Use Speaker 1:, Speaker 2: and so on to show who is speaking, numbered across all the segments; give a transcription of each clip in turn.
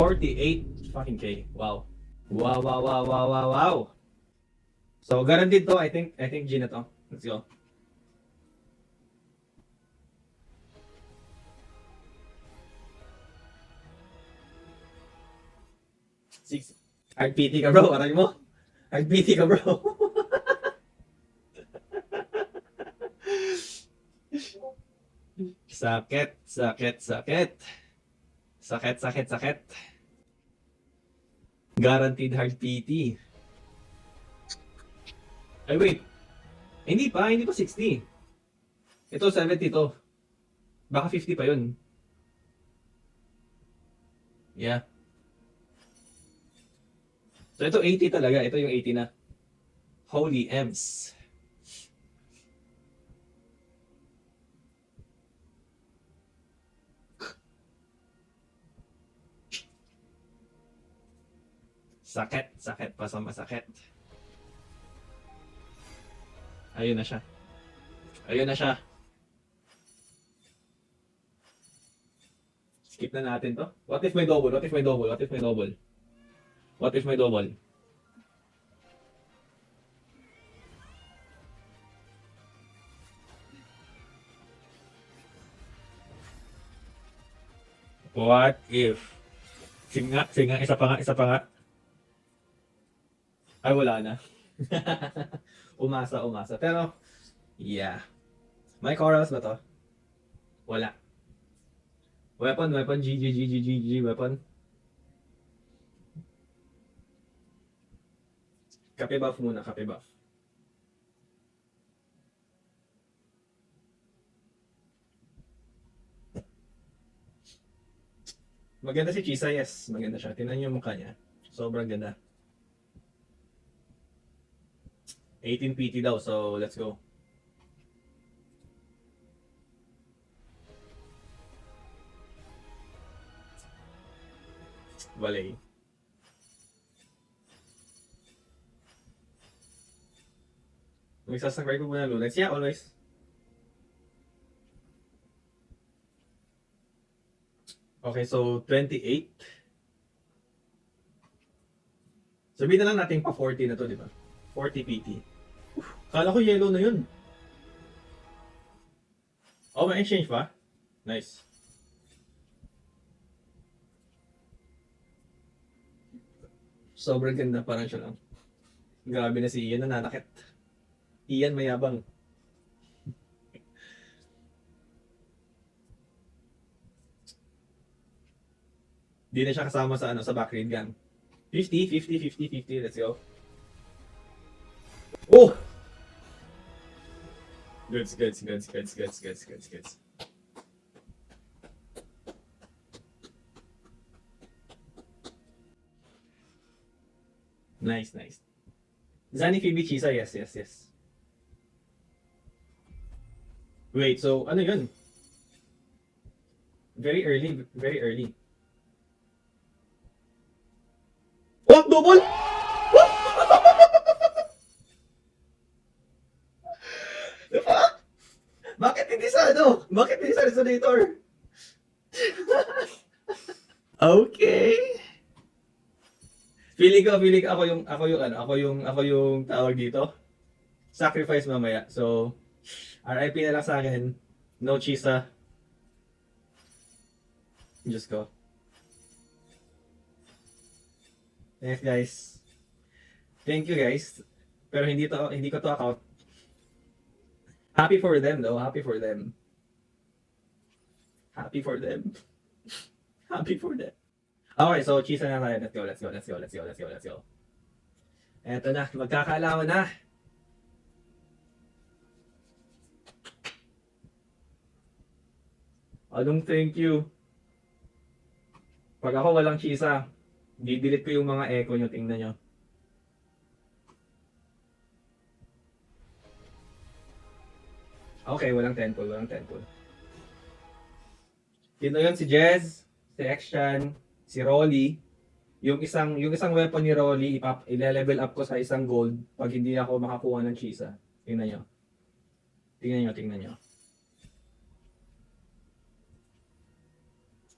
Speaker 1: 48 fucking K. Wow. Wow, wow, wow, wow, wow, wow. So, guaranteed to. I think G na to. Let's go. Six. RPT ka bro, aray mo. RPT ka bro. Sakit, sakit, sakit. Sakit, sakit, sakit. Guaranteed hard PT. Ay wait. Hindi pa 60. Ito 70 to. Baka 50 pa yun. Yeah. So ito 80 talaga. Ito yung 80 na. Holy M's. Sakit, sakit pa sa masakit. Ayun na siya. Ayun na siya. Skip na natin to. What if may double? What if may double? What if may double? What if may double? What if? Singa, singa, isa pa nga, isa pa nga. Ay, wala na. Umasa, umasa. Pero, yeah. May corals ba to? Wala. Weapon, weapon, G, G, G, G, G, G, weapon. Kape buff muna, kape buff. Maganda si Chisa, yes. Maganda siya. Tingnan niyo yung mukha niya. Sobrang ganda. 18 PT daw, so let's go. Balay. Magsasubscribe ko muna Lunex. Yeah, always. Okay, so 28. Sabihin na lang natin pa 40 na to, di ba? 40 PT. Kala ko yellow na yun. Oh, may exchange pa? Nice. Sobrang ganda, parang siya lang. Grabe na si Ian, nananakit. Ian mayabang. Di na siya kasama sa sa backgrade gang. 50, 50, 50, 50, let's go. Oh! Goods, goods, goods, goods, goods, goods, goods, goods. Nice, nice. Zani Phoebe Chisa, yes, yes, yes. Wait, so ano yun? Very early, very early. Oh, double! The fuck? Bakit hindi sa ano? Bakit hindi sa resonator? Okay. Feeling ko ako yung tawag dito. Sacrifice mamaya. So, RIP na lang sa akin. No chisa. Just go. Thanks guys. Thank you guys. Pero hindi ko to account. Happy for them though. Happy for them. Happy for them. Happy for them. Okay, so chisa na tayo. Let's go, let's go, let's go, let's go, let's go, let's go. Eto na, magkakaalaman na. Anong thank you? Pag ako walang chisa, di-delete ko yung mga echo nyo, tingnan nyo. Okay, walang 10 pull, walang 10 pull. Sino yun? Si Jez, si Xchan, si Rolly. Yung isang weapon ni Rolly, i-level up ko sa isang gold pag hindi ako makakuha ng chisa. Tingnan nyo. Tingnan nyo, tingnan nyo.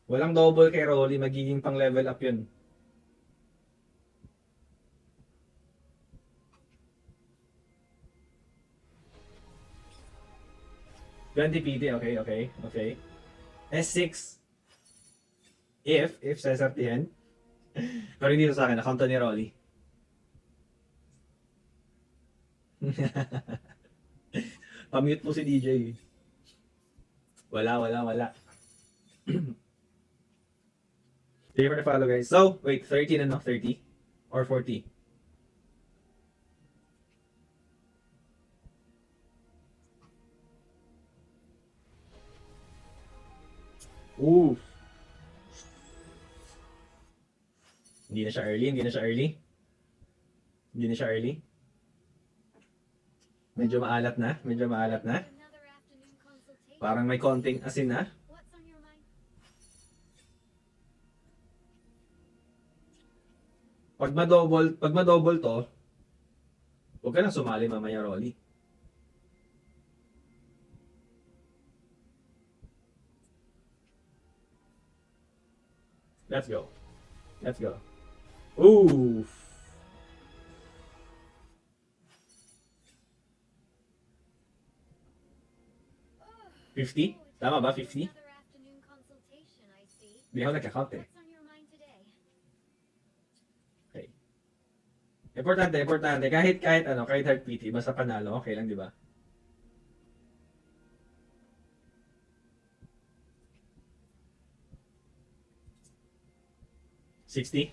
Speaker 1: Walang double kay Rolly, magiging pang level up yun. Twenty PT, okay, okay, okay. S6, if Cesar Tien. Pero hindi to sa akin, account to ni Rolly. Pamute po si DJ. Wala. Thank you for the follow, guys. So, wait, 30 na no? 30? Or 40? Ooh. Hindi na siya early. Medyo maalat na. Parang may konting asin na. Pag ma-double to, huwag ka nang sumali mamaya, Rolly. Let's go. Ooh. $50? Tama ba? 50? Hindi ako nagka-count eh. Okay. Importante. Kahit hard PT, basta panalo, okay lang, di ba? $60?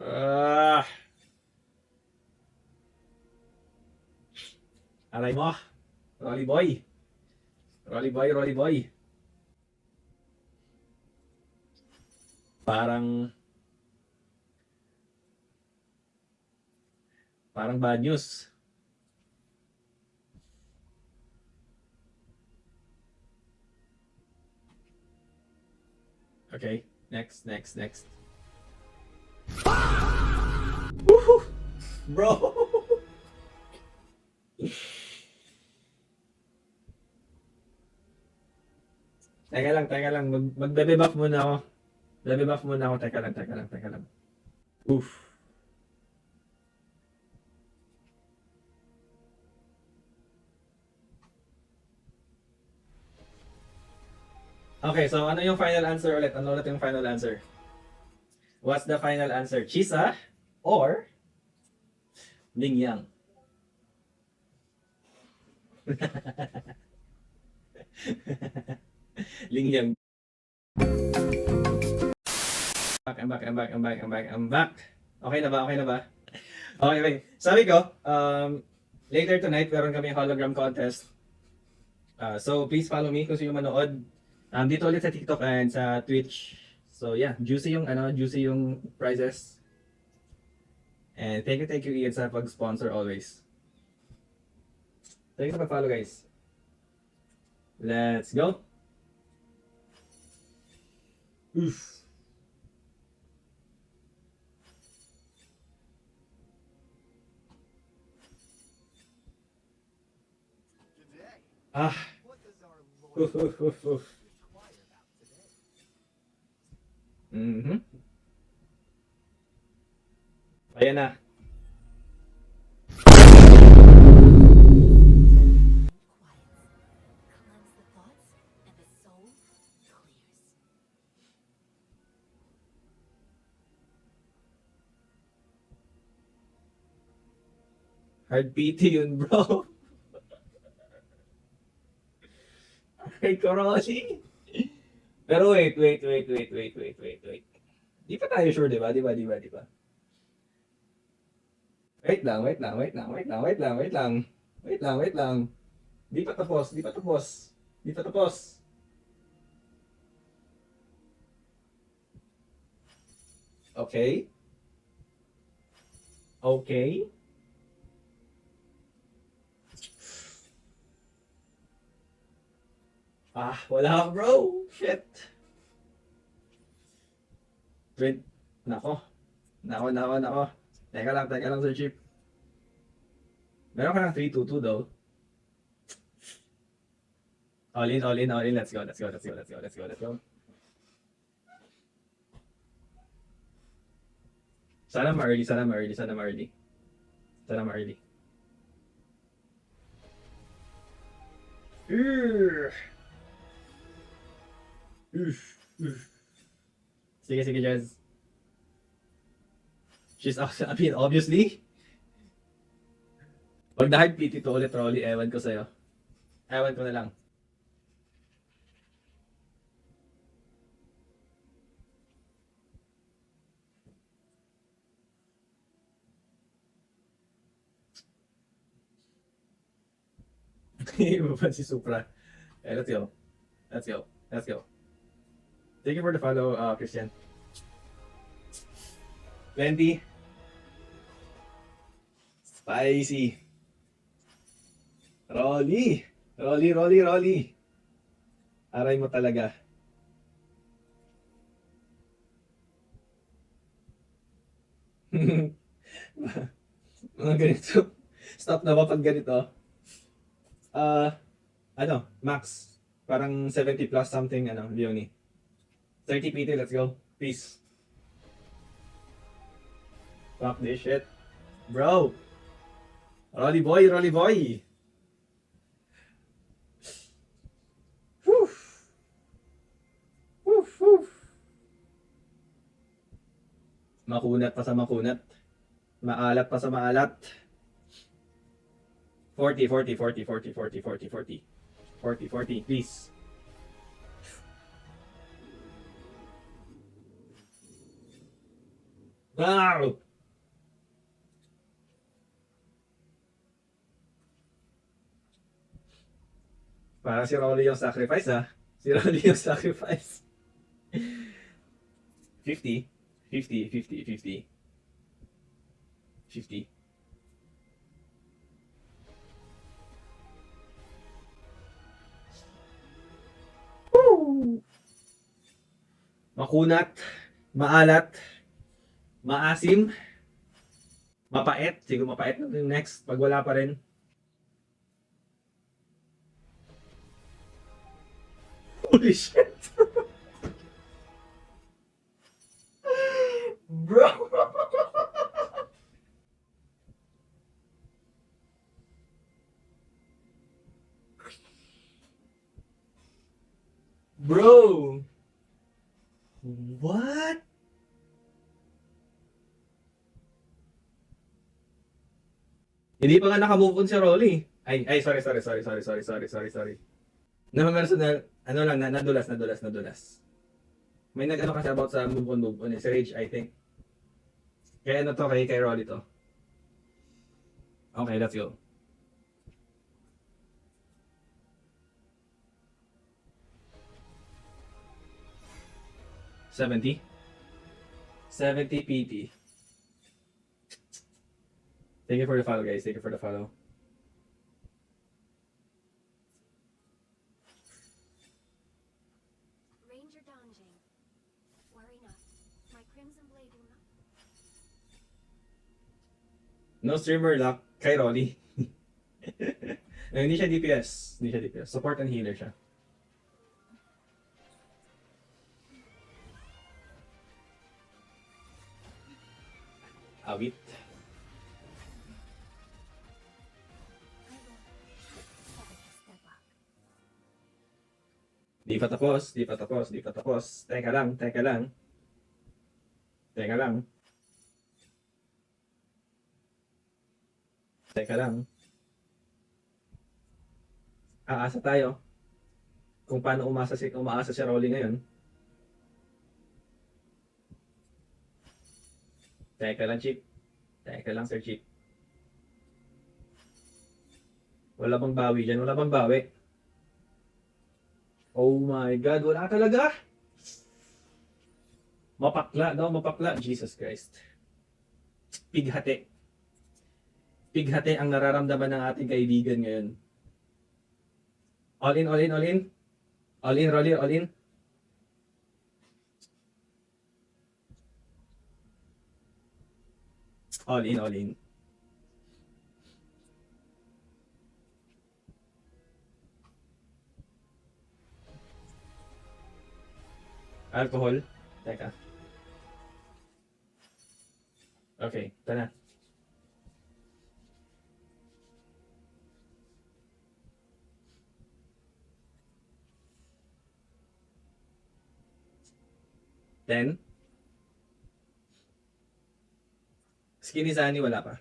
Speaker 1: Ah. Aray mo. Rolly boy. Parang bad news. Okay, next. Woohoo! Bro! Teka lang. Magbe-buff muna ako. Teka lang. Oof. Okay, so ano yung final answer ulit? Ano ulit yung final answer? What's the final answer? Chisa or Lingyang? Lingyang. I'm back. Okay na ba? Okay, wait. Sabi ko, later tonight, meron kami hologram contest. So, please follow me kung sino manood. Dito ulit sa TikTok and sa Twitch. So, yeah, juicy yung prizes. And thank you, Ian, sa pag-sponsor always. Thank you sa pag-follow, guys. Let's go. Oof. Oof. Ayan na. Hard PT yun, bro. Ay, Koroshi. Pero wait. Di pa tayo sure, di ba? Wait lang. Di pa tapos. Okay. Wala, bro. Shit. Wait. Nako. Teka lang, Sir Chip. Meron ka ng 322 daw. All in, all in, all in. Let's go, let's go, let's go, let's go, let's go, let's go. Sana ma-early, sana ma-early, sana ma-early. Sana ma-early. Sige, sige, Jazz. She's also, I mean, obviously. Pag na-hard PT to ulit, Rolly, ewan ko sa'yo. Ewan ko na lang. Iba pa si Supra. Okay, let's go. Let's go. Let's go. Thank you for the follow, Christian. 20. Spicy. Rolly. Rolly, Rolly, Rolly. Aray mo talaga. Mga ganito. Stop na ba pag ganito? Ano, max. Parang 70 plus something, ano, Leonie. 30 PT, let's go. Peace. Fuck this shit. Bro. Rolly boy, Rolly boy. Whew. Whew, whew. Makunat pa sa makunat. Maalat pa sa maalat. 40, 40, 40, 40, 40, 40, 40. 40, 40, please. Wow! Para si Rolly yung sacrifice, ha? Si Rolly yung sacrifice. 50, 50, 50, 50. 50. Makunat, maalat, maasim, mapait. Siguro mapait na yung next pag wala pa rin. Holy shit! Bro! Bro! What? Hindi pa nga nakamove on si Rolly. Ay, sorry. Personal, ano lang, nadulas. May nag-ano kasi about sa move on. Si Rage, I think. Kaya ano to, kay Rolly to. Okay, let's go. $70 PT. Thank you for the follow, guys. Thank you for the follow.
Speaker 2: Ranger Donjing. Worry not. My crimson blade will not.
Speaker 1: No streamer lock kay Rolly. Hindi siya DPS. Support and healer siya. Awit. Di pa tapos. Teka lang. Aasa tayo. Kung paano umaasa si Rolly ngayon. Teka lang, Sir Chief. Wala bang bawi dyan? Oh my God, wala talaga. Mapakla. Jesus Christ. Pighati ang nararamdaman ng ating kaibigan ngayon. All in. All in, Rolly, all in. All in. Alcohol. Teka. Okay, ito na. Then, Skinny Zani wala pa.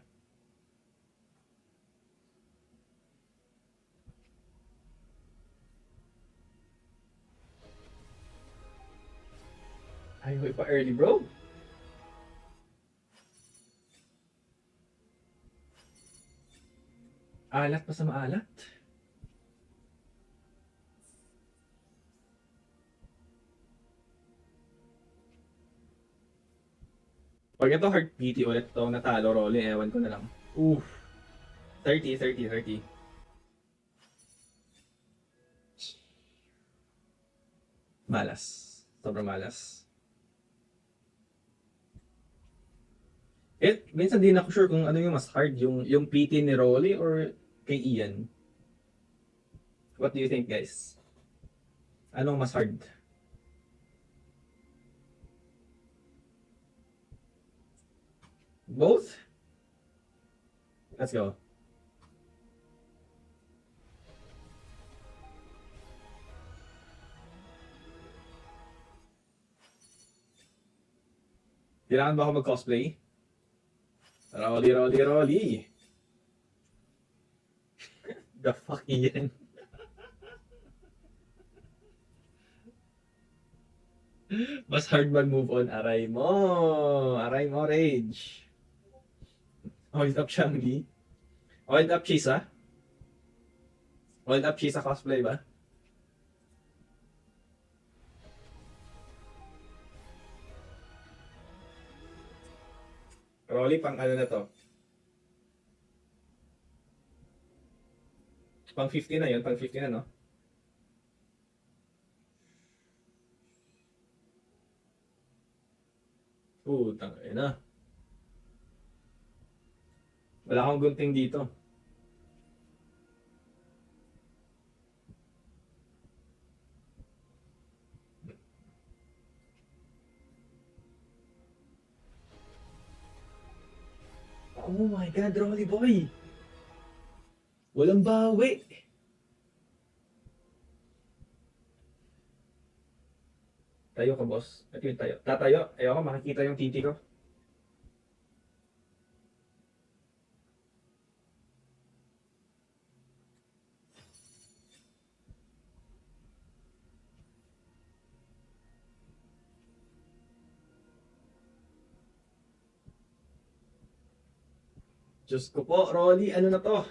Speaker 1: Ay, huy pa early bro. Alat pa sa maalat. Pag ito hard PT ulit to natalo Rolly, ewan ko na lang. Oof. 30, 30, 30. Malas. Sobrang malas. Minsan din ako sure kung ano yung mas hard, yung PT ni Rolly or kay Ian. What do you think, guys? Anong mas hard? Both? Let's go. Kailangan ba ako mag-cosplay? Rolly, Rolly, Rolly! The fuck Ian? Mas hard mag-move on, aray mo! Aray mo, Rage! Hold up, Shangli. Hold up, Chisa. Hold up, Chisa cosplay ba? Rolly, pang ano na to? Pang 50 na yun, pang 50 na, no? Tangina. Wala akong gunting dito. Oh my God, Rolly boy! Walang bawi! Tayo ka, boss. Ito yung tayo. Tatayo. Ayoko makikita yung titi ko. Diyos ko po, Rolly, ano na to?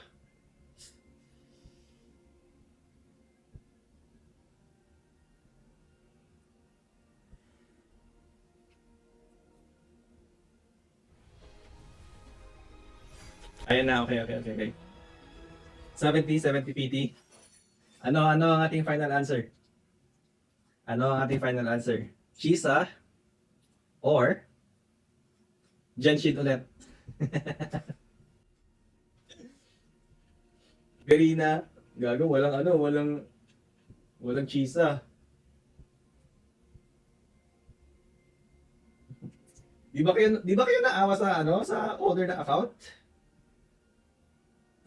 Speaker 1: Ayan na, okay. 70 PT. Ano ang ating final answer? Ano ang ating final answer? Chisa or Genshin ulit? Garina, gago, walang chisa. Di ba kayo naawa sa sa order na account?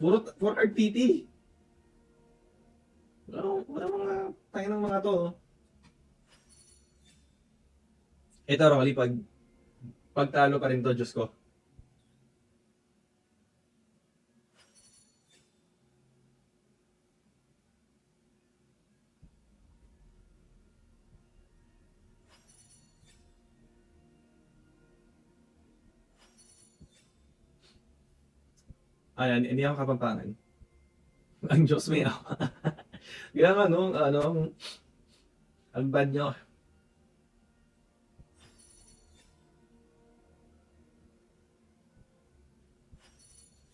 Speaker 1: Puro hard PT. Wala mga tayo ng mga to. Ito Rolly, pagtalo pa rin to, Diyos ko. Ayan, hindi ako kapampangan. Ang Diyos may awa. Kaya nga, ang bad nyo.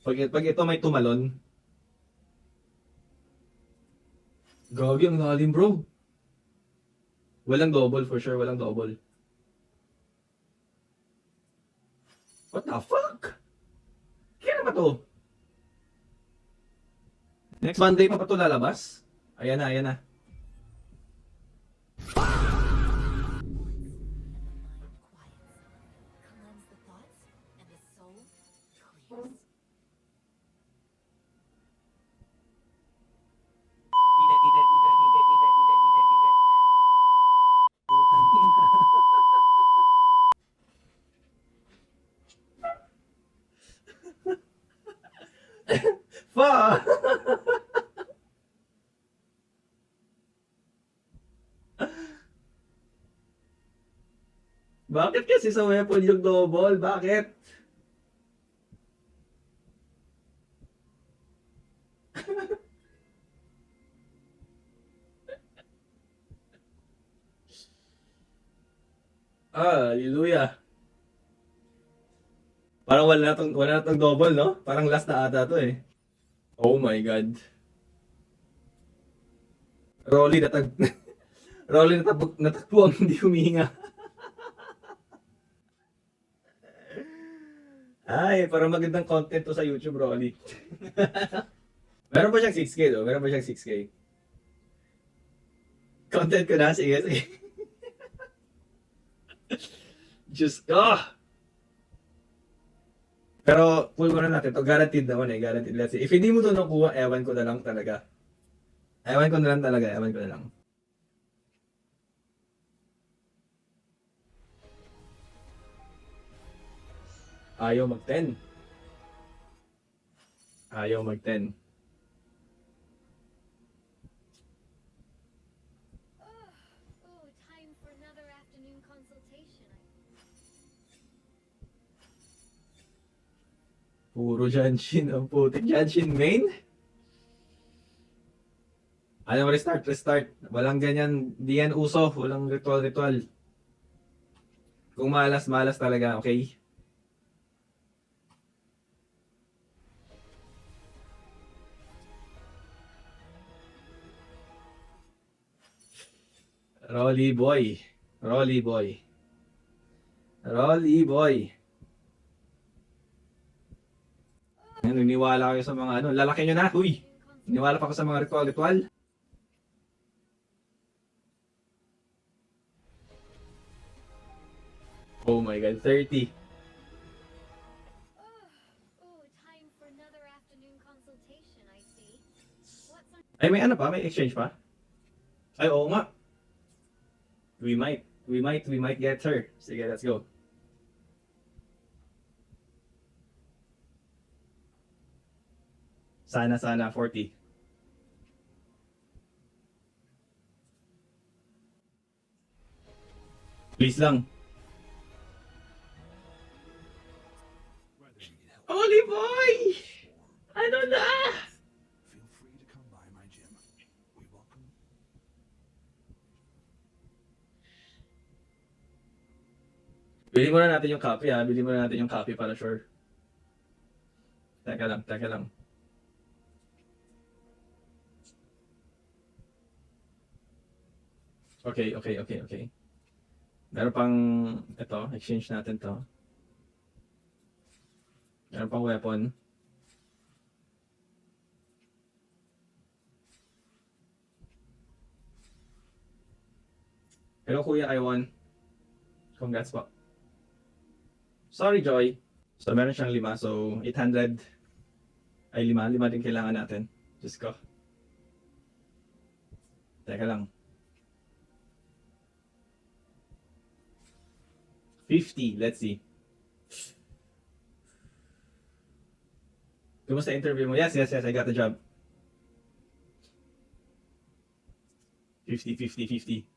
Speaker 1: Pag ito may tumalon, gagi ang lalim bro. Walang double for sure, walang double. What the fuck? Kaya na ba to? Next Monday pa to lalabas? Ayan na. Bakit kasi sa weapon yung double? Bakit? Ah, hallelujah. Parang wala na tong double, no? Parang last na ata to eh. Oh my God. Rolly Rolly natagpo ang hindi humihinga. Ay, parang magandang content to sa YouTube, Rolly. Meron ba siyang 6K, no? Meron ba siyang 6K? Content ko na, sige, sige. Diyos ko! Pero, pull muna natin to. Guaranteed naman eh. Guaranteed. Let's see. If hindi mo to nakuha, ewan ko na lang talaga. Ewan ko na lang talaga. Ewan ko na lang. Ayaw mag-10. Ayaw mag-10.
Speaker 2: Oh, time for another afternoon consultation.
Speaker 1: Puro Janshin ang putik. Janshin main? Ano, restart, restart. Walang ganyan. Di yan uso. Walang ritual. Kung malas, malas talaga. Okay? Rolly boy. Rolly boy. Rolly boy. Naniwala kayo sa mga ano. Lalaki nyo na. Uy! Naniwala pa ako sa mga ritual. Oh my God, 30.
Speaker 2: Oh, time for another afternoon consultation, I see. What's on
Speaker 1: Ay, may ano pa? May exchange pa? Ay, oo nga. We might get her. Sige, let's go. Sana, 40. Please lang.
Speaker 3: Whether you need help
Speaker 1: Holy boy! Ano na?
Speaker 3: feel free to come by my gym. We welcome
Speaker 1: Bili muna natin yung copy ha. Bili muna natin yung copy para sure. Teka lang. Okay. Meron pang, ito, exchange natin to. Meron pang weapon. Hello Kuya Iwan. Congrats po. Sorry Joy. So meron siyang 5, so 800. Ay 5 din kailangan natin. Diyos ko. Teka lang. 50, let's see. Kumusta interview mo? Yes, I got the job. 50.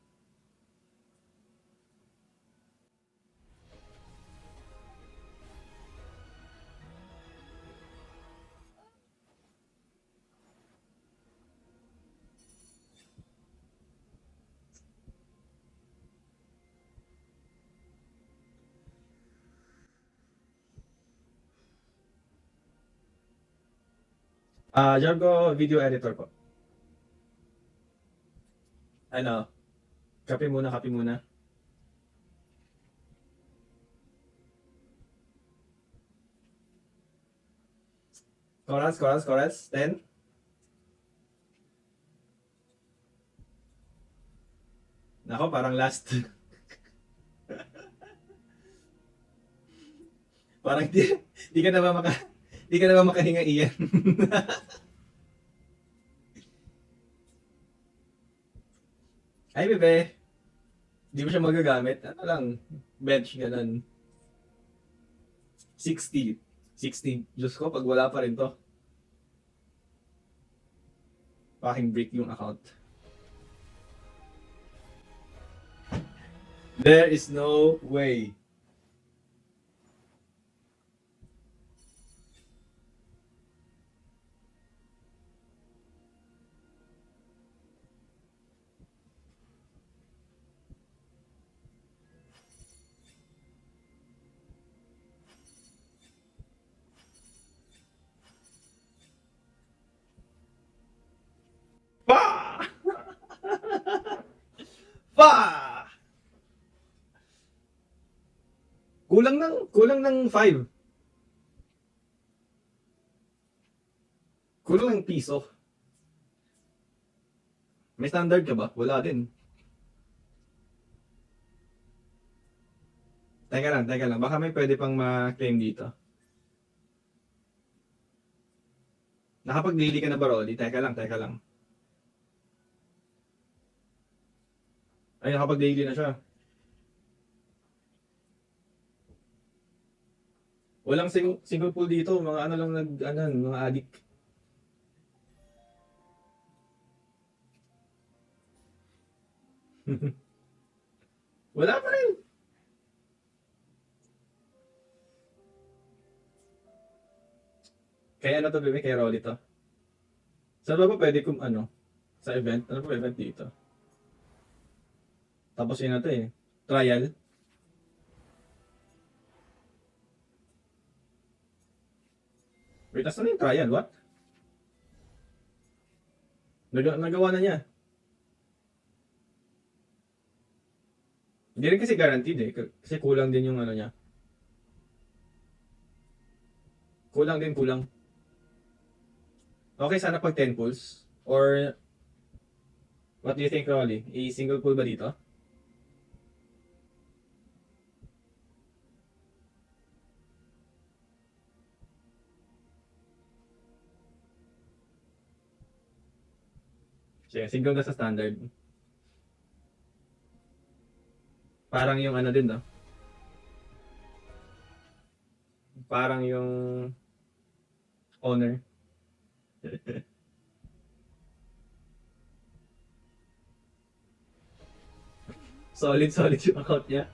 Speaker 1: Job ko, video editor po. Ano? Kape muna. Chorus. 10. Nako, parang last. Parang di ka na ba di ka na ba makahinga iyan? Ay, bebe. Di mo siya magagamit. Ano lang, bench, ganun. 60. Diyos ko, pag wala pa rin to. Fucking break yung account. There is no way. Pa! Pa! Kulang ng 5. Kulang ng piso. May standard ka ba? Wala din. Teka lang. Baka may pwede pang ma-claim dito. Nakapag-daily ka na ba, Rolly? Teka lang. Ay, nakapag-daily na siya. Walang single pool dito. Mga ano lang mga adik. Wala pa rin. Kaya ano to, bebe? Kaya Rolly to. Saan ba pwede kung ano? Sa event? Ano pa event dito? Tapos yun na to eh. Trial. Wait, asan na yung trial? What? Nagawa na niya. Hindi rin kasi guaranteed eh. Kasi kulang din yung ano niya. Kulang. Okay, sana pag 10 pulls. Or, what do you think, Rolly? I-single pull ba dito? Sige, single na sa standard. Parang yung ano din, no? Parang yung honor. Solid yung account niya.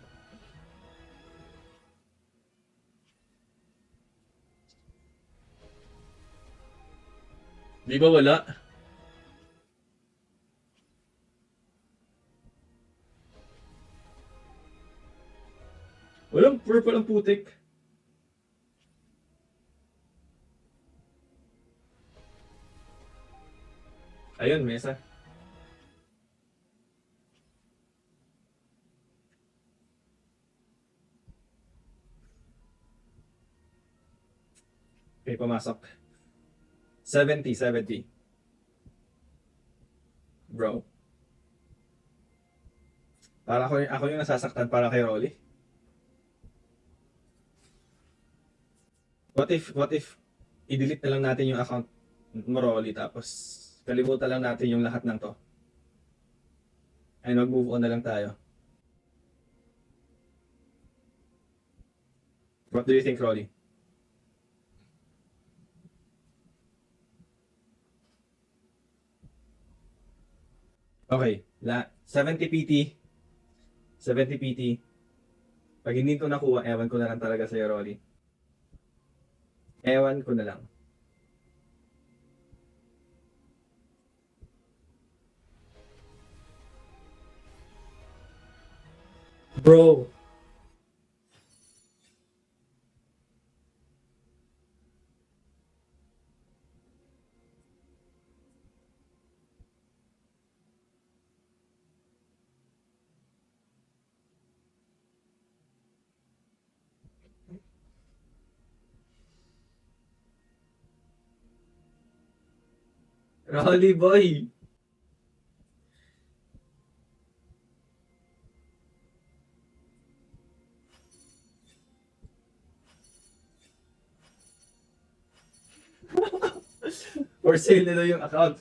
Speaker 1: Di ba wala? Walang purple ang putik. Ayun, mesa. Okay, pumasok. 70. Bro. Para ako yung nasasaktan para kay Rolly. What if i-delete na lang natin yung account mo, Rolly, tapos kalimutan lang natin yung lahat ng to. And mag-move on na lang tayo. What do you think, Rolly? Okay, 70 PT. 70 PT. Pag hindi ko nakuha, ewan ko na lang talaga sa'yo, Rolly. Ewan ko na lang. Bro. Rolly boy. For sale na daw yung account.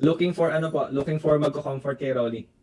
Speaker 1: Looking for magko-comfort kay Rolly.